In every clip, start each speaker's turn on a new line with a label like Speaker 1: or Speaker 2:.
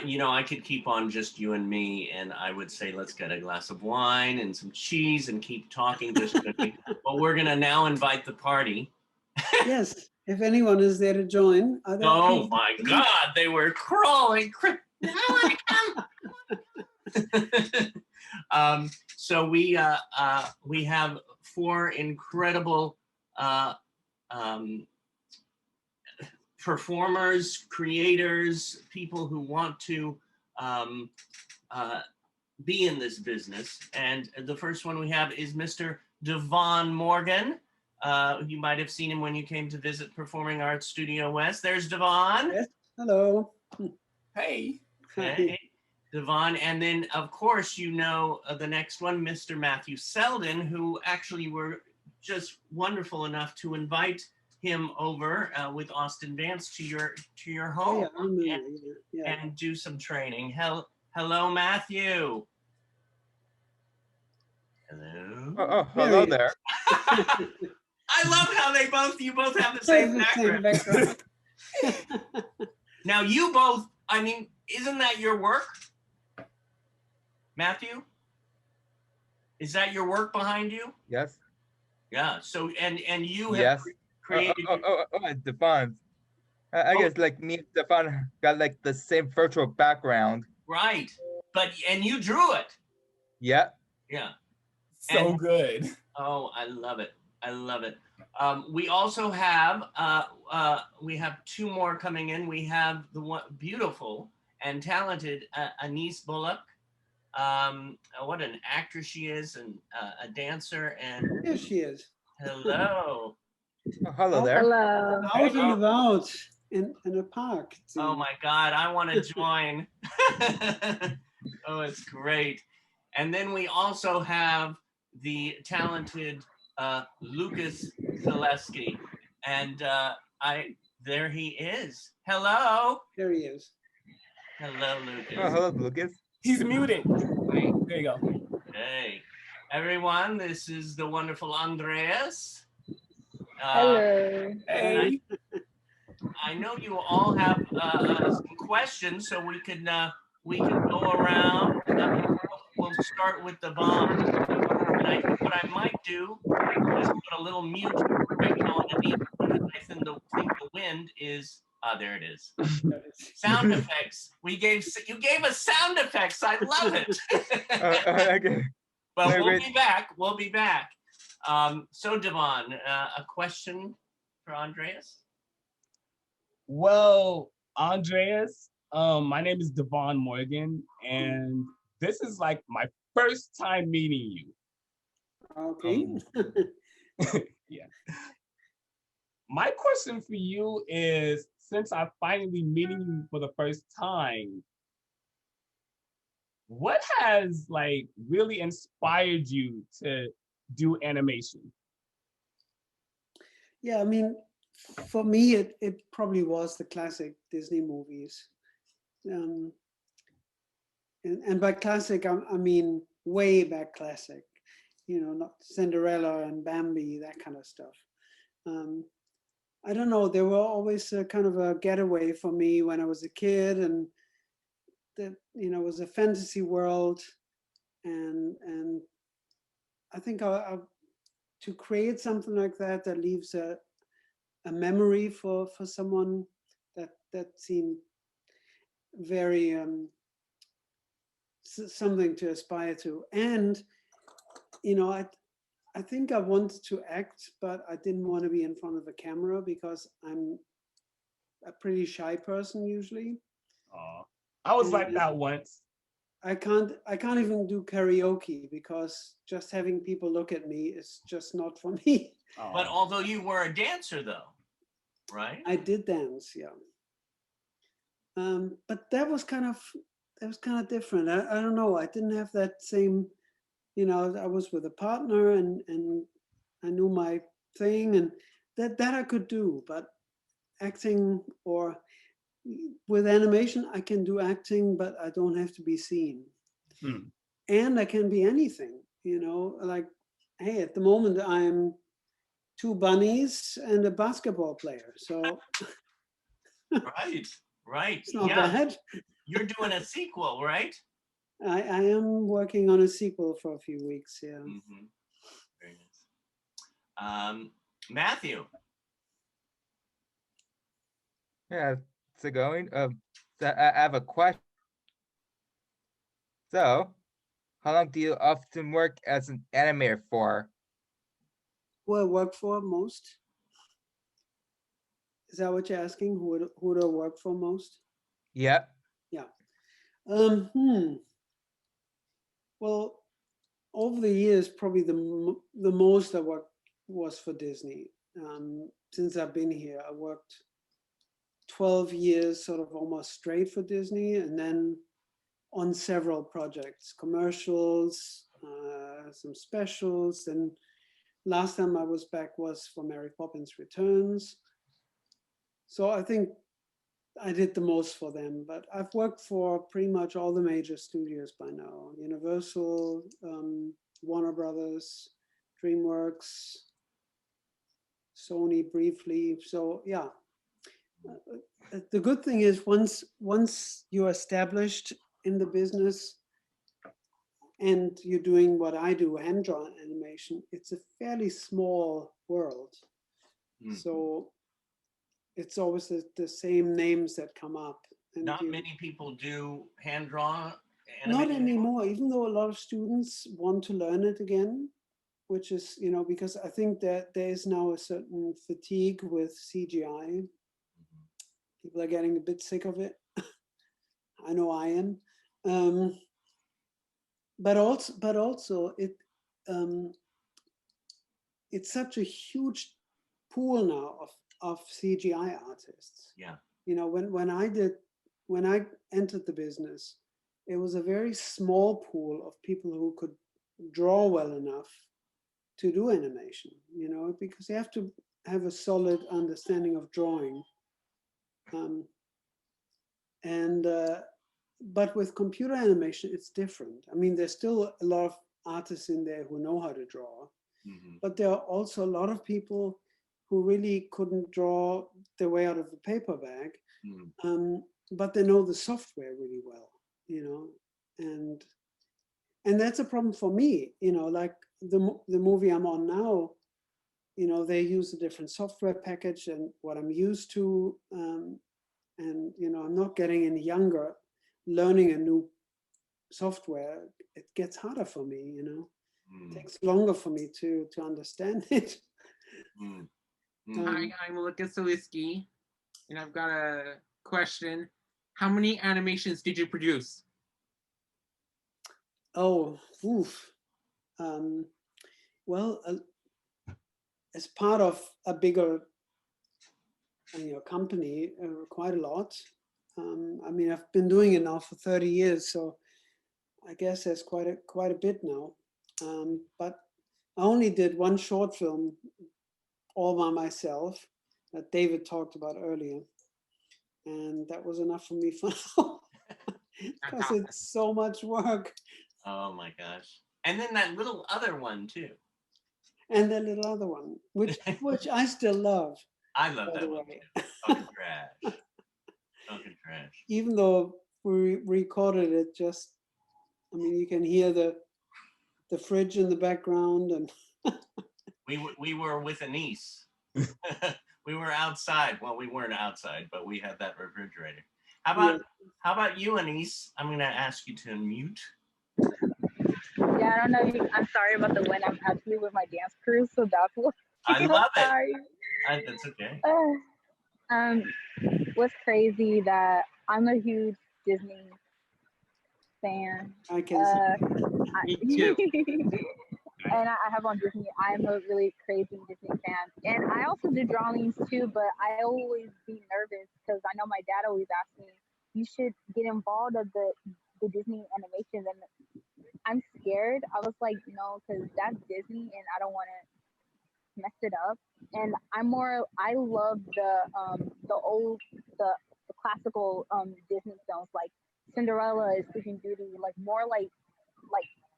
Speaker 1: You know, I could keep on just you and me, and I would say, let's get a glass of wine and some cheese and keep talking just you and me. But we're going to now invite the party.
Speaker 2: Yes, if anyone is there to join.
Speaker 1: Oh my God, they were crawling. So we have four incredible performers, creators, people who want to be in this business. And the first one we have is Mr. Devon Morgan. You might have seen him when you came to visit Performing Arts Studio West. There's Devon.
Speaker 2: Yes. Hello.
Speaker 3: Hey.
Speaker 1: Hey, Devon. And then, of course, you know the next one, Mr. Matthew Selden, who actually were just wonderful enough to invite him over with Austin Vance to your home and do some training. Hello, Matthew. Hello.
Speaker 3: Oh, hello there.
Speaker 1: I love how you both have the same background. Now you both, I mean, isn't that your work? Matthew? Is that your work behind you?
Speaker 3: Yes.
Speaker 1: Yeah. So and you have created.
Speaker 3: Devon. I guess like me and Devon got like the same virtual background.
Speaker 1: Right. And you drew it.
Speaker 3: Yeah.
Speaker 1: Yeah.
Speaker 3: So good.
Speaker 1: Oh, I love it. I love it. We also have two more coming in. We have the one beautiful and talented Anise Bullock. What an actress she is, and a dancer. And
Speaker 2: here she is.
Speaker 1: Hello.
Speaker 3: Oh, hello there.
Speaker 4: Hello.
Speaker 2: Out and about in a park.
Speaker 1: Oh my God, I want to join. Oh, it's great. And then we also have the talented Lucas Zaleski. And there he is. Hello.
Speaker 2: There he is.
Speaker 1: Hello, Lucas.
Speaker 3: Oh, hello, Lucas.
Speaker 5: He's muted.
Speaker 1: Wait.
Speaker 5: There you go.
Speaker 1: Hey, everyone, this is the wonderful Andreas.
Speaker 4: Hello.
Speaker 5: Hey.
Speaker 1: I know you all have some questions, so we can go around. We'll start with the bomb. What I might do is put a little mute right underneath. I think the wind is. There it is. Sound effects. You gave us sound effects. I love it.
Speaker 3: Okay.
Speaker 1: But we'll be back. We'll be back. So Devon, a question for Andreas?
Speaker 5: Well, Andreas, my name is Devon Morgan, and this is like my first time meeting you.
Speaker 2: Okay.
Speaker 5: Yeah. My question for you is, since I'm finally meeting you for the first time, what has like really inspired you to do animation?
Speaker 2: Yeah, I mean, for me, it probably was the classic Disney movies. And by classic, I mean way back classic, you know, not Cinderella and Bambi, that kind of stuff. I don't know, they were always a kind of a getaway for me when I was a kid, and that, you know, it was a fantasy world, and I think to create something like that leaves a memory for someone that seemed very something to aspire to. And you know, I think I wanted to act, but I didn't want to be in front of a camera because I'm a pretty shy person usually.
Speaker 5: I was like that once.
Speaker 2: I can't even do karaoke because just having people look at me is just not for me.
Speaker 1: But although you were a dancer though, right?
Speaker 2: I did dance, yeah. But that was kind of different. I don't know. I didn't have that same, you know, I was with a partner and I knew my thing, and that I could do, but acting, or with animation, I can do acting, but I don't have to be seen. And I can be anything, you know, like, hey, at the moment I'm 2 bunnies and a basketball player. So
Speaker 1: right.
Speaker 2: it's not bad.
Speaker 1: You're doing a sequel, right?
Speaker 2: I am working on a sequel for a few weeks. Yeah.
Speaker 1: Mm-hmm. Very nice. Matthew.
Speaker 3: Yeah, so going. So I have a question. So, how long do you often work as an animator for?
Speaker 2: Who I work for most? Is that what you're asking? Who do I work for most?
Speaker 3: Yeah.
Speaker 2: Yeah. Hmm. Well, over the years, probably the most I worked was for Disney. Since I've been here, I worked 12 years, sort of almost straight for Disney, and then on several projects, commercials, some specials. And last time I was back was for Mary Poppins Returns. So I think I did the most for them, but I've worked for pretty much all the major studios by now: Universal, Warner Brothers, DreamWorks, Sony briefly. So yeah, the good thing is once you're established in the business and you're doing what I do, hand-drawn animation, it's a fairly small world. So it's always the same names that come up. And
Speaker 1: Not many people do hand draw
Speaker 2: not
Speaker 1: animation
Speaker 2: anymore, even though a lot of students want to learn it again, which is, because I think that there is now a certain fatigue with CGI. People are getting a bit sick of it. I know I am. But also it's such a huge pool now of CGI artists.
Speaker 1: Yeah.
Speaker 2: When I entered the business, it was a very small pool of people who could draw well enough to do animation, because you have to have a solid understanding of drawing. But with computer animation, it's different. I mean, there's still a lot of artists in there who know how to draw, but there are also a lot of people who really couldn't draw their way out of the paper bag, but they know the software really well, and that's a problem for me, like the movie I'm on now, they use a different software package than what I'm used to, and I'm not getting any younger. Learning a new software, it gets harder for me, It takes longer for me to understand it.
Speaker 6: Hi, I'm Lucas Soliski, and I've got a question. How many animations did you produce?
Speaker 2: Oh, oof. Well, as part of a bigger company, quite a lot. I mean, I've been doing it now for 30 years, so I guess there's quite a bit now. But I only did one short film all by myself that David talked about earlier, and that was enough for me for now, because it's so much work.
Speaker 1: Oh my gosh! And then that little other one too.
Speaker 2: And the little other one, which I still love.
Speaker 1: I love that one too. Talking trash. Talking trash.
Speaker 2: Even though we recorded it, I mean, you can hear the fridge in the background, and
Speaker 1: we were with a niece. We were outside. Well, we weren't outside, but we had that refrigerator. How about you, Anise? I'm going to ask you to unmute.
Speaker 4: Yeah, I don't know. I'm sorry about the wind. I'm actually with my dance crew, so that's what.
Speaker 1: I love it.
Speaker 4: Sorry.
Speaker 1: That's okay.
Speaker 4: What's crazy that I'm a huge Disney fan.
Speaker 2: I can
Speaker 6: Me too.
Speaker 4: And I have on Disney. I'm a really crazy Disney fan, and I also do drawings too. But I always be nervous because I know my dad always asks me, "You should get involved with the Disney animation," and I'm scared. I was like, no, because that's Disney, and I don't want to mess it up. And I love the classical Disney films like Cinderella, Sleeping Beauty, like more like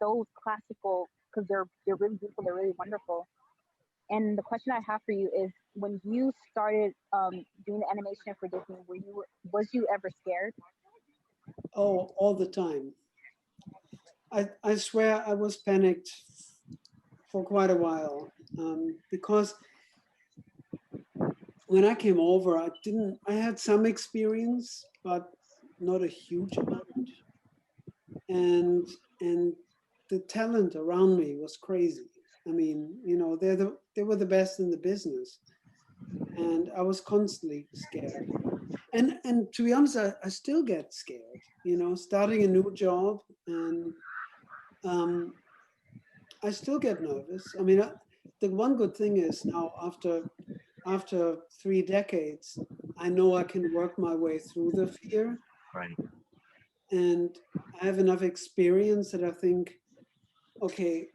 Speaker 4: those classical, because they're really beautiful, they're really wonderful. And the question I have for you is, when you started doing the animation for Disney, was you ever scared?
Speaker 2: Oh, all the time. I swear I was panicked for quite a while, because when I came over, I had some experience, but not a huge amount. And the talent around me was crazy. I mean, they were the best in the business, and I was constantly scared. And to be honest, I still get scared. Starting a new job, and I still get nervous. I mean, the one good thing is now after 3 decades, I know I can work my way through the fear,
Speaker 1: Right.
Speaker 2: and I have enough experience that I think, okay,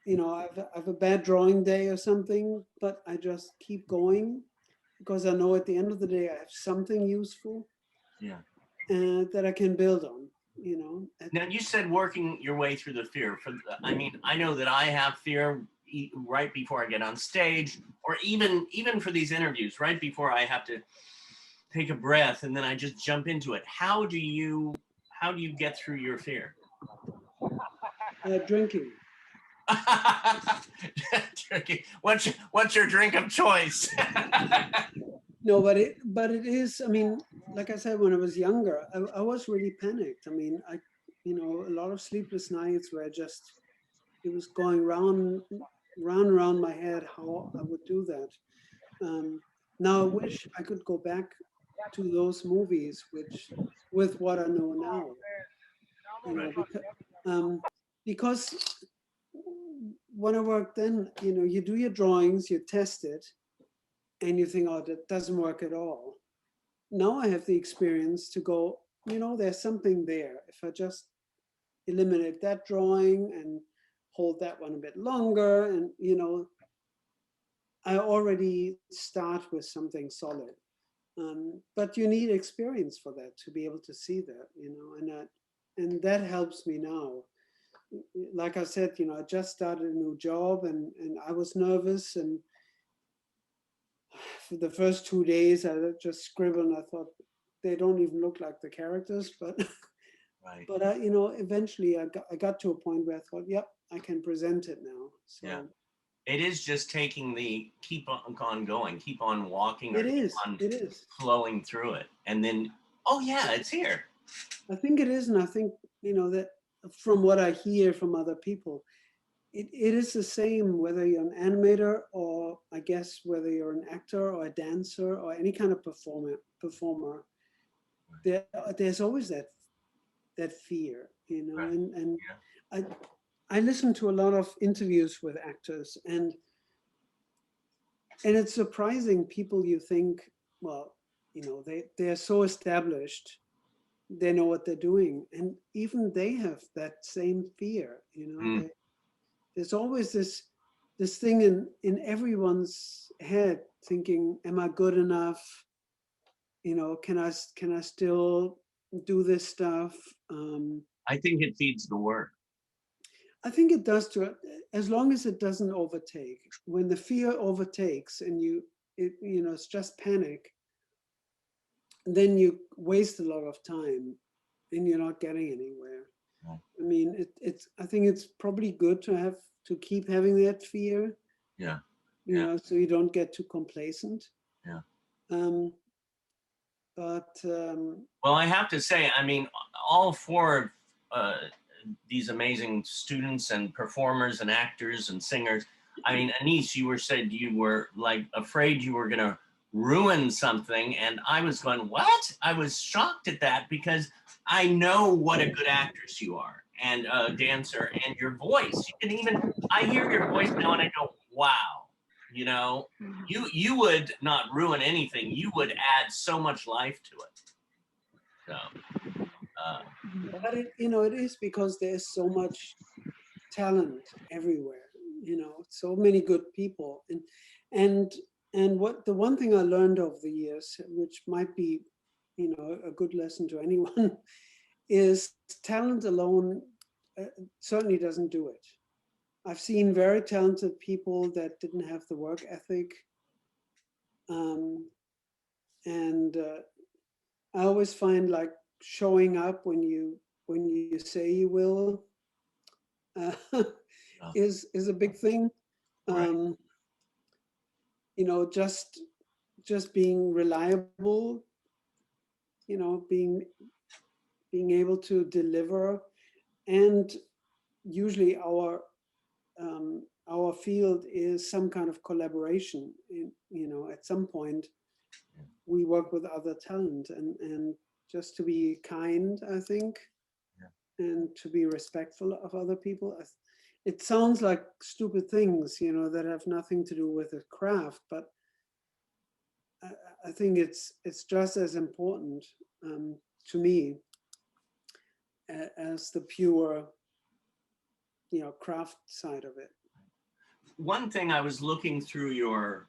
Speaker 2: I have a bad drawing day or something, but I just keep going because I know at the end of the day I have something useful
Speaker 1: Yeah.
Speaker 2: that I can build on. You know.
Speaker 1: Now you said working your way through the fear. I mean, I know that I have fear right before I get on stage, or even for these interviews, right before I have to take a breath, and then I just jump into it. How do you get through your fear?
Speaker 2: Drinking.
Speaker 1: Drinking. What's your drink of choice?
Speaker 2: No, but it is. I mean, like I said, when I was younger, I was really panicked. I mean, a lot of sleepless nights where it was going round around my head how I would do that. Now I wish I could go back to those movies, with what I know now.
Speaker 1: Right.
Speaker 2: Because when I worked then, you do your drawings, you test it, and you think, oh, that doesn't work at all. Now I have the experience to go, there's something there. If I just eliminate that drawing and hold that one a bit longer, and I already start with something solid. But you need experience for that, to be able to see that, and that helps me now. Like I said, I just started a new job, and I was nervous, and for the first 2 days I just scribbled, and I thought they don't even look like the characters, but
Speaker 1: Right.
Speaker 2: but eventually I got to a point where I thought, yep, I can present it now. So
Speaker 1: Yeah. It is just taking keep on going, keep on walking, or
Speaker 2: it is
Speaker 1: flowing through it, and then, oh yeah, it's here.
Speaker 2: I think it is. And I think that from what I hear from other people, it is the same whether you're an animator, or I guess whether you're an actor or a dancer or any kind of performer. There's always that fear,
Speaker 1: Right.
Speaker 2: and I listen to a lot of interviews with actors, and it's surprising. People, you think, well, they're so established, they know what they're doing, and even they have that same fear. There's always this thing in everyone's head, thinking, am I good enough? Can I still do this stuff?
Speaker 1: I think it feeds the work.
Speaker 2: I think it does too, as long as it doesn't overtake. When the fear overtakes and it's just panic, then you waste a lot of time and you're not getting anywhere.
Speaker 1: Right.
Speaker 2: I mean, I think it's probably good to keep having that fear.
Speaker 1: Yeah.
Speaker 2: So you don't get too complacent.
Speaker 1: Yeah.
Speaker 2: Well,
Speaker 1: I have to say, I mean, all four of these amazing students and performers and actors and singers. I mean, Anis, you said you were like afraid you were gonna ruin something, and I was going, what? I was shocked at that, because I know what a good actress you are, and a dancer, and your voice. I hear your voice now and I go, wow. You would not ruin anything. You would add so much life to it. So,
Speaker 2: but it is because there's so much talent everywhere. So many good people, and what the one thing I learned over the years, which might be, a good lesson to anyone, is talent alone certainly doesn't do it. I've seen very talented people that didn't have the work ethic. And I always find, like, showing up when you say you will is a big thing.
Speaker 1: Right.
Speaker 2: You know, just being reliable, you know, being able to deliver. And usually our field is some kind of collaboration. You know, at some point we work with other talent, and just to be kind, I think, and to be respectful of other people. It sounds like stupid things, you know, that have nothing to do with the craft, but I think it's just as important to me as the pure, you know, craft side of it.
Speaker 1: One thing, I was looking through your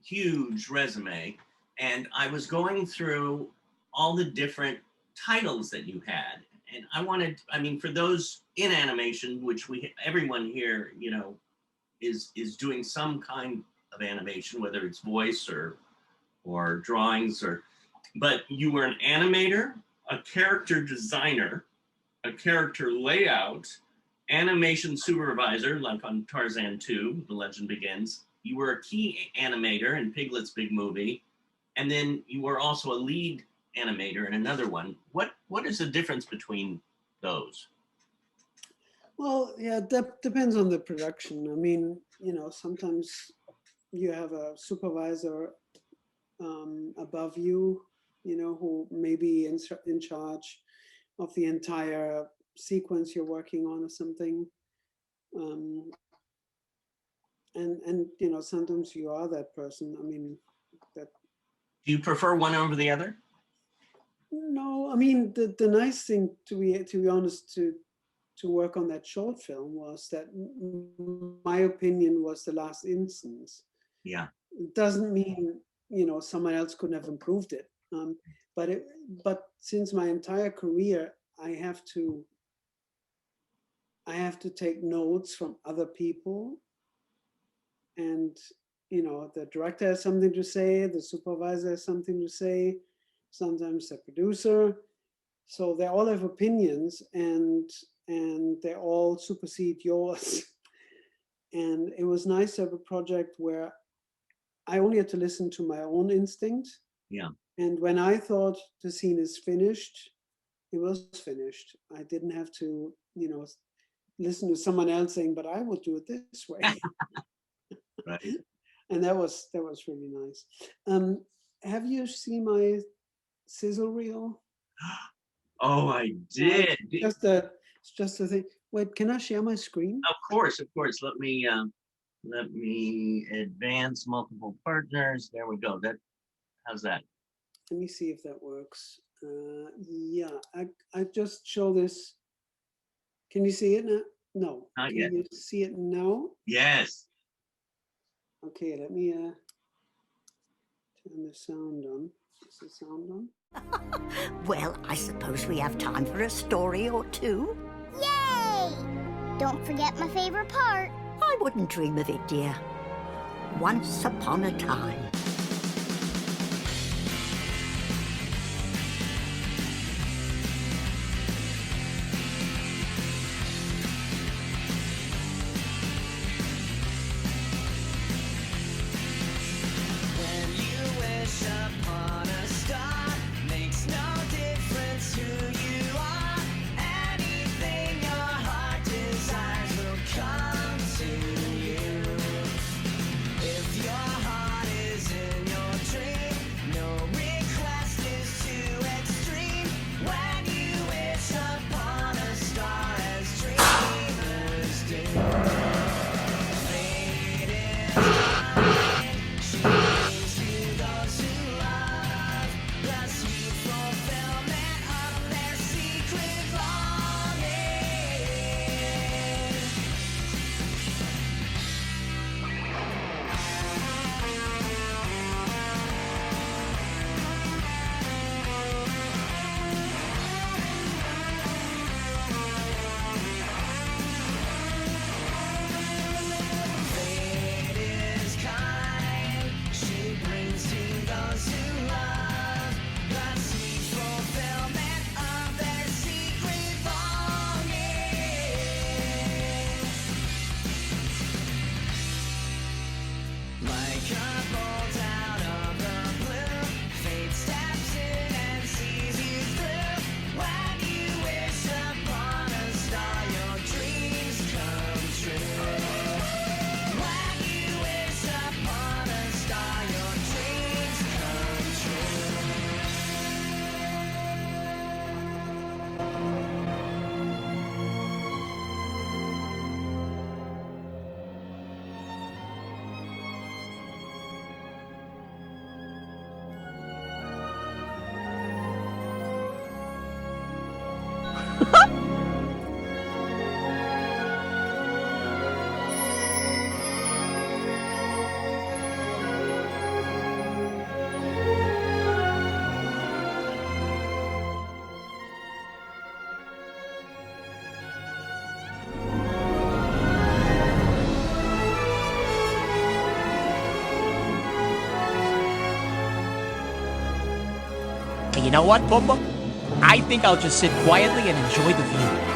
Speaker 1: huge resume, and I was going through all the different titles that you had. And I mean, for those in animation, which everyone here, you know, is doing some kind of animation, whether it's voice or drawings, but you were an animator, a character designer, a character layout, animation supervisor, like on Tarzan 2, The Legend Begins. You were a key animator in Piglet's Big Movie, and then you were also a lead animator in another one. What is the difference between those?
Speaker 2: Well, yeah, that depends on the production. I mean, you know, sometimes you have a supervisor above you, you know, who may be in charge of the entire sequence you're working on or something. And you know, sometimes you are that person. I mean, that.
Speaker 1: Do you prefer one over the other?
Speaker 2: No, I mean, the nice thing, to be honest, to work on that short film was that my opinion was the last instance.
Speaker 1: Yeah.
Speaker 2: It doesn't mean, you know, someone else couldn't have improved it. But since my entire career, I have to take notes from other people, and you know, the director has something to say, the supervisor has something to say, sometimes the producer. So they all have opinions, and they all supersede yours. And it was nice to have a project where I only had to listen to my own instinct.
Speaker 1: Yeah.
Speaker 2: And when I thought the scene is finished, it was finished. I didn't have to, you know, listen to someone else saying, but I would do it this way.
Speaker 1: Right.
Speaker 2: And that was really nice. Have you seen my sizzle reel?
Speaker 1: Oh, I did.
Speaker 2: It's just a thing. Wait, can I share my screen?
Speaker 1: Of course. Let me advance multiple partners. There we go. How's that?
Speaker 2: Let me see if that works. Yeah, I just show this. Can you see it now? No.
Speaker 1: Not yet.
Speaker 2: Can you see it now?
Speaker 1: Yes.
Speaker 2: Okay, let me turn the sound on. Is the sound on?
Speaker 7: Well, I suppose we have time for a story or two.
Speaker 8: Yay! Don't forget my favorite part.
Speaker 7: I wouldn't dream of it, dear. Once upon a time.
Speaker 9: If your heart is in You know what, Pumbaa? I think I'll just sit quietly and enjoy the view.